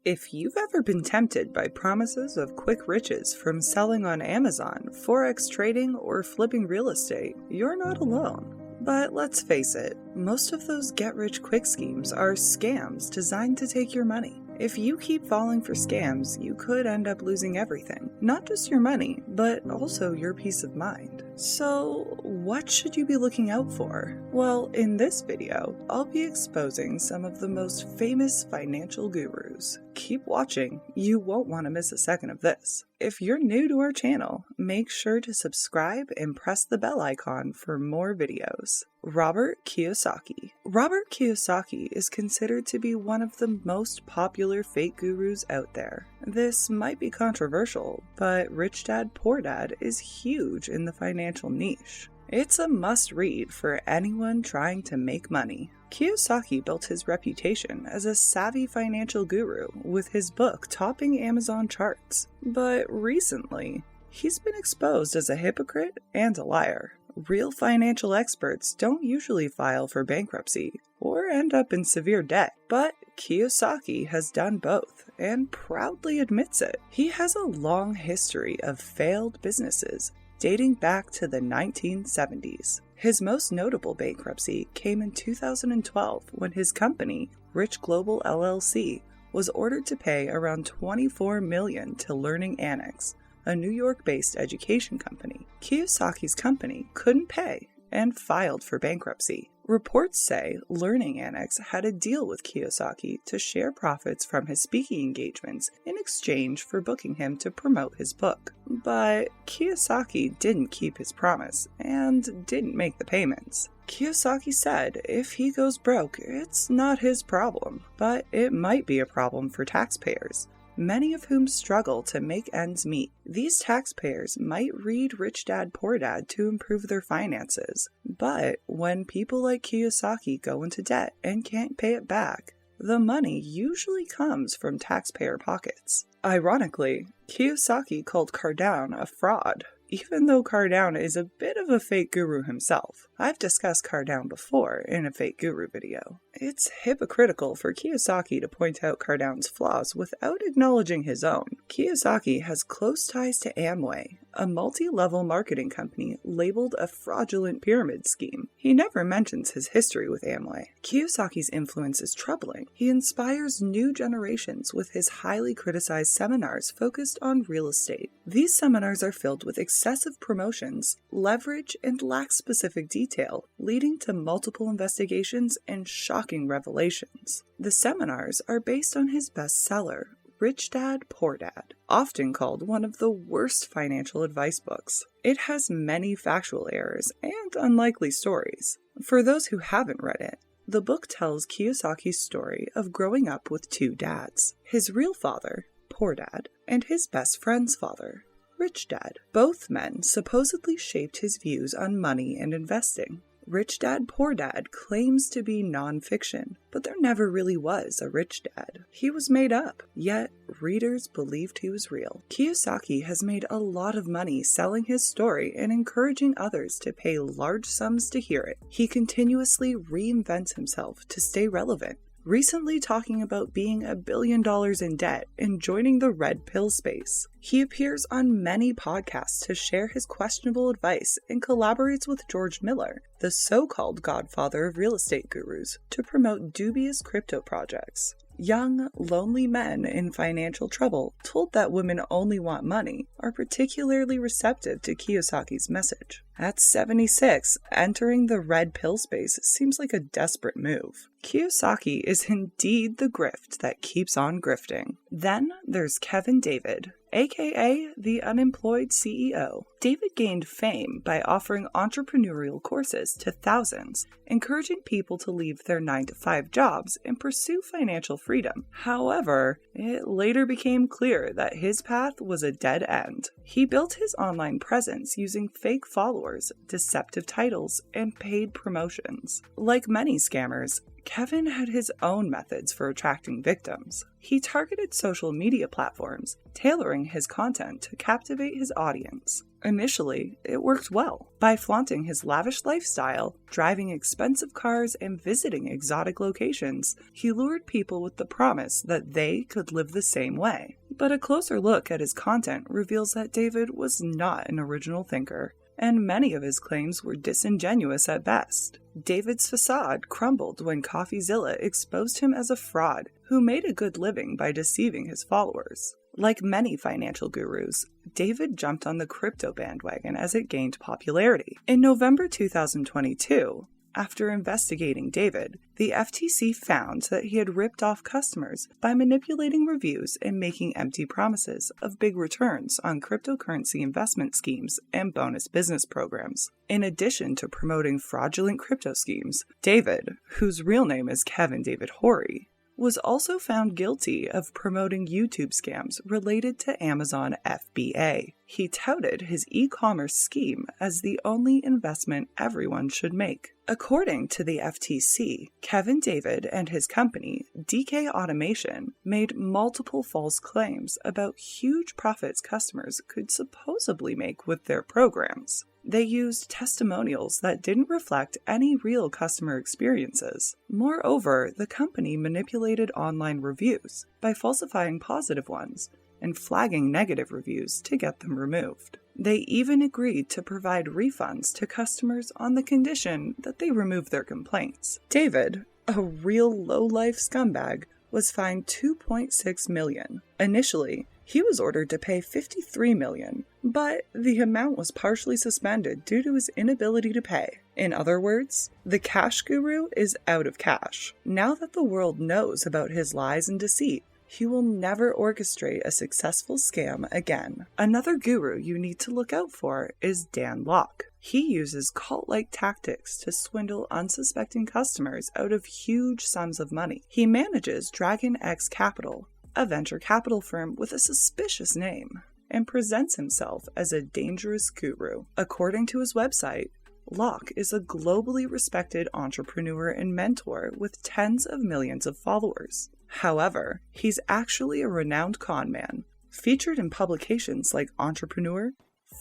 If you've ever been tempted by promises of quick riches from selling on Amazon, forex trading, or flipping real estate, you're not alone. But let's face it, most of those get-rich-quick schemes are scams designed to take your money. If you keep falling for scams, you could end up losing everything. Not just your money, but also your peace of mind. So, what should you be looking out for? Well, in this video, I'll be exposing some of the most famous financial gurus. Keep watching, you won't want to miss a second of this. If you're new to our channel, make sure to subscribe and press the bell icon for more videos. Robert Kiyosaki. Robert Kiyosaki is considered to be one of the most popular fake gurus out there. This might be controversial, but Rich Dad Poor Dad is huge in the financial niche. It's a must-read for anyone trying to make money. Kiyosaki built his reputation as a savvy financial guru with his book topping Amazon charts. But recently, he's been exposed as a hypocrite and a liar. Real financial experts don't usually file for bankruptcy or end up in severe debt, but Kiyosaki has done both and proudly admits it. He has a long history of failed businesses dating back to the 1970s. His most notable bankruptcy came in 2012 when his company, Rich Global LLC, was ordered to pay around $24 million to Learning Annex, a New York-based education company. Kiyosaki's company couldn't pay and filed for bankruptcy. Reports say Learning Annex had a deal with Kiyosaki to share profits from his speaking engagements in exchange for booking him to promote his book. But Kiyosaki didn't keep his promise and didn't make the payments. Kiyosaki said if he goes broke, it's not his problem, but it might be a problem for taxpayers, many of whom struggle to make ends meet. These taxpayers might read Rich Dad Poor Dad to improve their finances, but when people like Kiyosaki go into debt and can't pay it back, the money usually comes from taxpayer pockets. Ironically, Kiyosaki called Cardone a fraud, even though Cardone is a bit of a fake guru himself. I've discussed Cardone before in a fake guru video. It's hypocritical for Kiyosaki to point out Cardone's flaws without acknowledging his own. Kiyosaki has close ties to Amway, a multi-level marketing company labeled a fraudulent pyramid scheme. He never mentions his history with Amway. Kiyosaki's influence is troubling. He inspires new generations with his highly criticized seminars focused on real estate. These seminars are filled with excessive promotions, leverage, and lack specific detail, leading to multiple investigations and shocking revelations. The seminars are based on his bestseller, Rich Dad Poor Dad, often called one of the worst financial advice books. It has many factual errors and unlikely stories. For those who haven't read it, the book tells Kiyosaki's story of growing up with two dads, his real father, Poor Dad, and his best friend's father, Rich Dad. Both men supposedly shaped his views on money and investing. Rich Dad Poor Dad claims to be non-fiction, but there never really was a Rich Dad. He was made up, yet readers believed he was real. Kiyosaki has made a lot of money selling his story and encouraging others to pay large sums to hear it. He continuously reinvents himself to stay relevant, recently talking about being $1 billion in debt and joining the red pill space. He appears on many podcasts to share his questionable advice and collaborates with George Miller, the so-called godfather of real estate gurus, to promote dubious crypto projects. Young, lonely men in financial trouble, told that women only want money, are particularly receptive to Kiyosaki's message. At 76, entering the red pill space seems like a desperate move. Kiyosaki is indeed the grift that keeps on grifting. Then there's Kevin David, aka the Unemployed CEO. David gained fame by offering entrepreneurial courses to thousands, encouraging people to leave their 9-to-5 jobs and pursue financial freedom. However, it later became clear that his path was a dead end. He built his online presence using fake followers, deceptive titles, and paid promotions. Like many scammers, Kevin had his own methods for attracting victims. He targeted social media platforms, tailoring his content to captivate his audience. Initially, it worked well. By flaunting his lavish lifestyle, driving expensive cars, and visiting exotic locations, he lured people with the promise that they could live the same way. But a closer look at his content reveals that David was not an original thinker, and many of his claims were disingenuous at best. David's facade crumbled when CoffeeZilla exposed him as a fraud who made a good living by deceiving his followers. Like many financial gurus, David jumped on the crypto bandwagon as it gained popularity. In November 2022, after investigating David, the FTC found that he had ripped off customers by manipulating reviews and making empty promises of big returns on cryptocurrency investment schemes and bonus business programs. In addition to promoting fraudulent crypto schemes, David, whose real name is Kevin David Horry, was also found guilty of promoting YouTube scams related to Amazon FBA. He touted his e-commerce scheme as the only investment everyone should make. According to the FTC, Kevin David and his company, DK Automation, made multiple false claims about huge profits customers could supposedly make with their programs. They used testimonials that didn't reflect any real customer experiences. Moreover, the company manipulated online reviews by falsifying positive ones and flagging negative reviews to get them removed. They even agreed to provide refunds to customers on the condition that they remove their complaints. David, a real low-life scumbag, was fined $2.6 million. Initially, he was ordered to pay $53 million, but the amount was partially suspended due to his inability to pay. In other words, the cash guru is out of cash. Now that the world knows about his lies and deceit, he will never orchestrate a successful scam again. Another guru you need to look out for is Dan Lok. He uses cult-like tactics to swindle unsuspecting customers out of huge sums of money. He manages Dragon X Capital, a venture capital firm with a suspicious name, and presents himself as a dangerous guru. According to his website, Lok is a globally respected entrepreneur and mentor with tens of millions of followers. However, he's actually a renowned con man, featured in publications like Entrepreneur,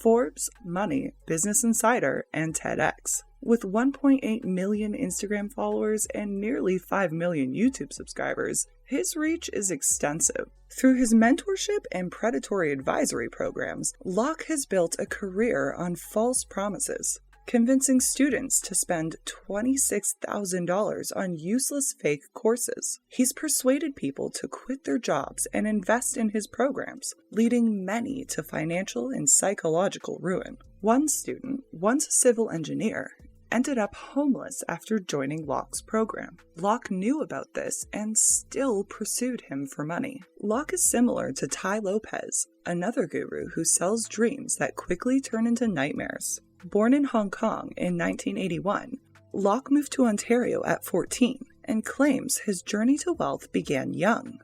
Forbes, Money, Business Insider, and TEDx. With 1.8 million Instagram followers and nearly 5 million YouTube subscribers, his reach is extensive. Through his mentorship and predatory advisory programs, Lok has built a career on false promises, convincing students to spend $26,000 on useless fake courses. He's persuaded people to quit their jobs and invest in his programs, leading many to financial and psychological ruin. One student, once a civil engineer, ended up homeless after joining Lok's program. Lok knew about this and still pursued him for money. Lok is similar to Tai Lopez, another guru who sells dreams that quickly turn into nightmares. Born in Hong Kong in 1981, Lok moved to Ontario at 14 and claims his journey to wealth began young.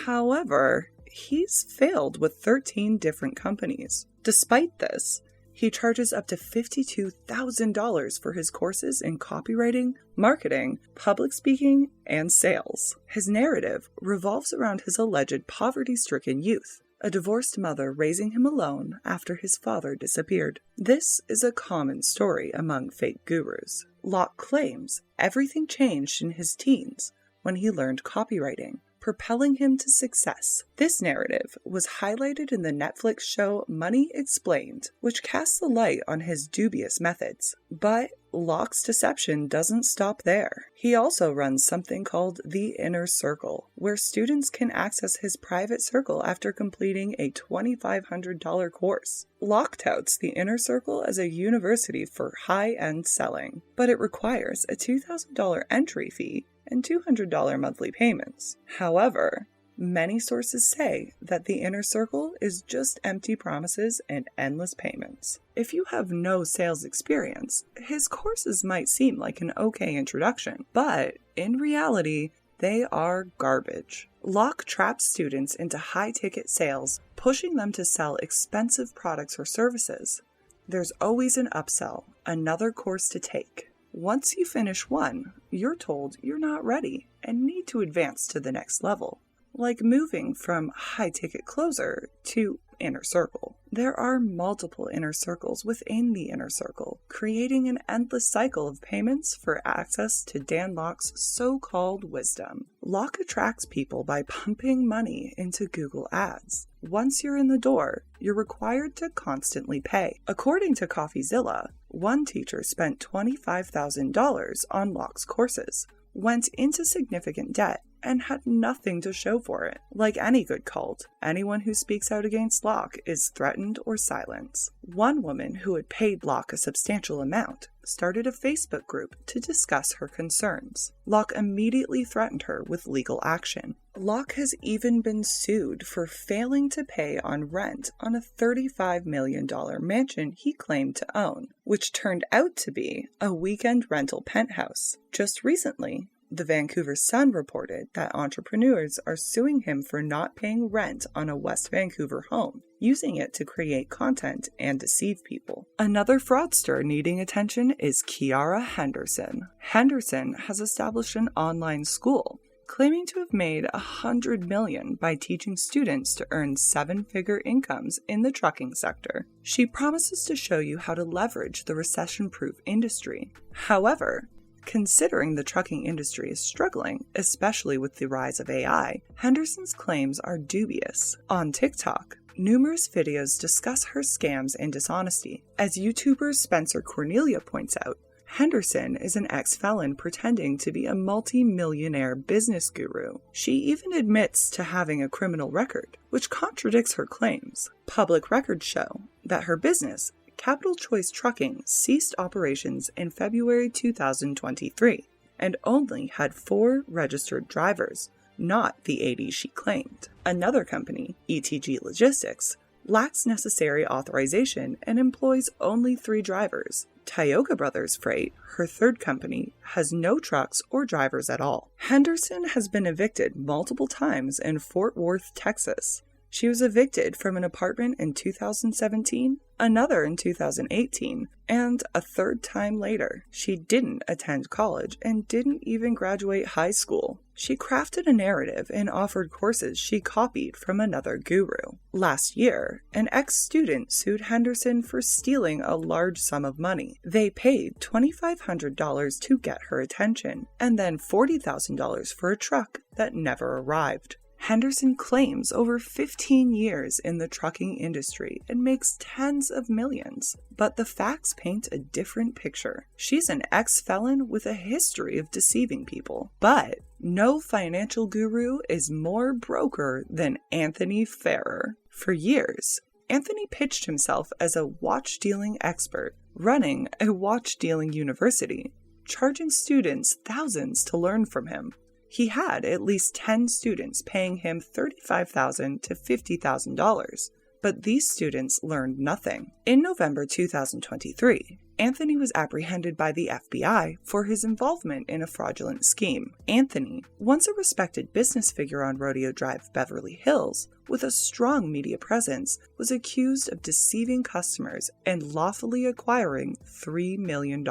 However, he's failed with 13 different companies. Despite this, he charges up to $52,000 for his courses in copywriting, marketing, public speaking, and sales. His narrative revolves around his alleged poverty-stricken youth, a divorced mother raising him alone after his father disappeared. This is a common story among fake gurus. Lok claims everything changed in his teens when he learned copywriting, propelling him to success. This narrative was highlighted in the Netflix show Money Explained, which casts a light on his dubious methods. But Lok's deception doesn't stop there. He also runs something called the Inner Circle, where students can access his private circle after completing a $2,500 course. Lok touts the Inner Circle as a university for high-end selling, but it requires a $2,000 entry fee and $200 monthly payments. However, many sources say that the Inner Circle is just empty promises and endless payments. If you have no sales experience, his courses might seem like an okay introduction, but in reality, they are garbage. Lok traps students into high-ticket sales, pushing them to sell expensive products or services. There's always an upsell, another course to take, Once you finish one, you're told you're not ready and need to advance to the next level, like moving from high-ticket closer to inner circle. There are multiple inner circles within the inner circle, creating an endless cycle of payments for access to Dan Lok's so-called wisdom. Lok attracts people by pumping money into Google Ads. Once you're in the door, you're required to constantly pay. According to CoffeeZilla, one teacher spent $25,000 on Lok's courses, went into significant debt, and had nothing to show for it. Like any good cult, anyone who speaks out against Lok is threatened or silenced. One woman who had paid Lok a substantial amount started a Facebook group to discuss her concerns. Lok immediately threatened her with legal action. Lok has even been sued for failing to pay on rent on a $35 million mansion he claimed to own, which turned out to be a weekend rental penthouse. Just recently, the Vancouver Sun reported that entrepreneurs are suing him for not paying rent on a West Vancouver home, using it to create content and deceive people. Another fraudster needing attention is Kiara Henderson. Henderson has established an online school, claiming to have made $100 million by teaching students to earn seven-figure incomes in the trucking sector. She promises to show you how to leverage the recession-proof industry. However, considering the trucking industry is struggling, especially with the rise of AI, Henderson's claims are dubious. On TikTok, numerous videos discuss her scams and dishonesty. As YouTuber Spencer Cornelia points out, Henderson is an ex-felon pretending to be a multi-millionaire business guru. She even admits to having a criminal record, which contradicts her claims. Public records show that her business, Capital Choice Trucking, ceased operations in February 2023 and only had 4 registered drivers, not the 80 she claimed. Another company, ETG Logistics, lacks necessary authorization and employs only 3 drivers. Tioga Brothers Freight, her third company, has no trucks or drivers at all. Henderson has been evicted multiple times in Fort Worth, Texas. She was evicted from an apartment in 2017, another in 2018, and a third time later. She didn't attend college and didn't even graduate high school. She crafted a narrative and offered courses she copied from another guru. Last year, an ex-student sued Henderson for stealing a large sum of money. They paid $2,500 to get her attention, and then $40,000 for a truck that never arrived. Henderson claims over 15 years in the trucking industry and makes tens of millions. But the facts paint a different picture. She's an ex-felon with a history of deceiving people. But no financial guru is more broker than Anthony Ferrer. For years, Anthony pitched himself as a watch-dealing expert, running a watch-dealing university, charging students thousands to learn from him. He had at least 10 students paying him $35,000 to $50,000, but these students learned nothing. In November 2023, Anthony was apprehended by the FBI for his involvement in a fraudulent scheme. Anthony, once a respected business figure on Rodeo Drive, Beverly Hills, with a strong media presence, was accused of deceiving customers and lawfully acquiring $3 million.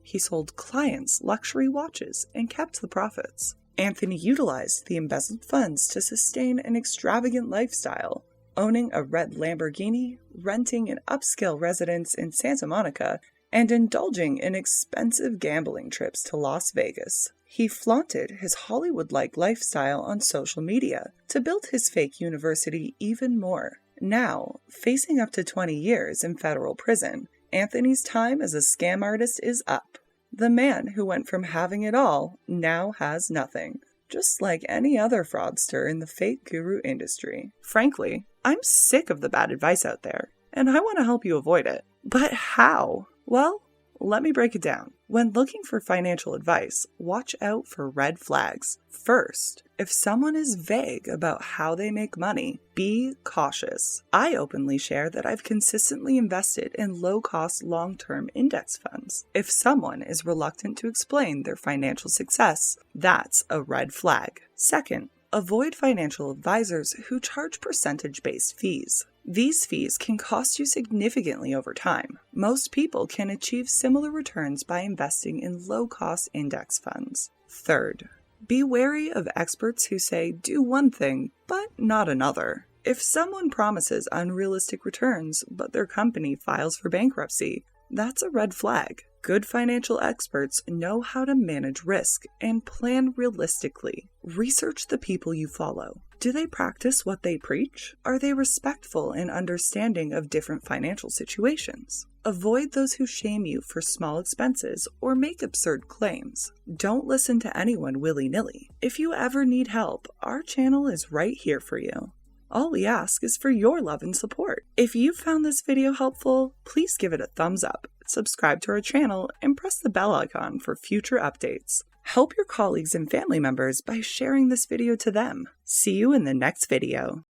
He sold clients luxury watches and kept the profits. Anthony utilized the embezzled funds to sustain an extravagant lifestyle, owning a red Lamborghini, renting an upscale residence in Santa Monica, and indulging in expensive gambling trips to Las Vegas. He flaunted his Hollywood-like lifestyle on social media to build his fake university even more. Now, facing up to 20 years in federal prison, Anthony's time as a scam artist is up. The man who went from having it all now has nothing, just like any other fraudster in the fake guru industry. Frankly, I'm sick of the bad advice out there, and I want to help you avoid it. But how? Well, let me break it down. When looking for financial advice, watch out for red flags. First, if someone is vague about how they make money, be cautious. I openly share that I've consistently invested in low-cost long-term index funds. If someone is reluctant to explain their financial success, that's a red flag. Second, Avoid financial advisors who charge percentage-based fees. These fees can cost you significantly over time. Most people can achieve similar returns by investing in low-cost index funds. Third, be wary of experts who say do one thing, but not another. If someone promises unrealistic returns, but their company files for bankruptcy, that's a red flag. Good financial experts know how to manage risk and plan realistically. Research the people you follow. Do they practice what they preach? Are they respectful and understanding of different financial situations? Avoid those who shame you for small expenses or make absurd claims. Don't listen to anyone willy-nilly. If you ever need help, our channel is right here for you. All we ask is for your love and support. If you found this video helpful, please give it a thumbs up, subscribe to our channel, and press the bell icon for future updates. Help your colleagues and family members by sharing this video to them. See you in the next video.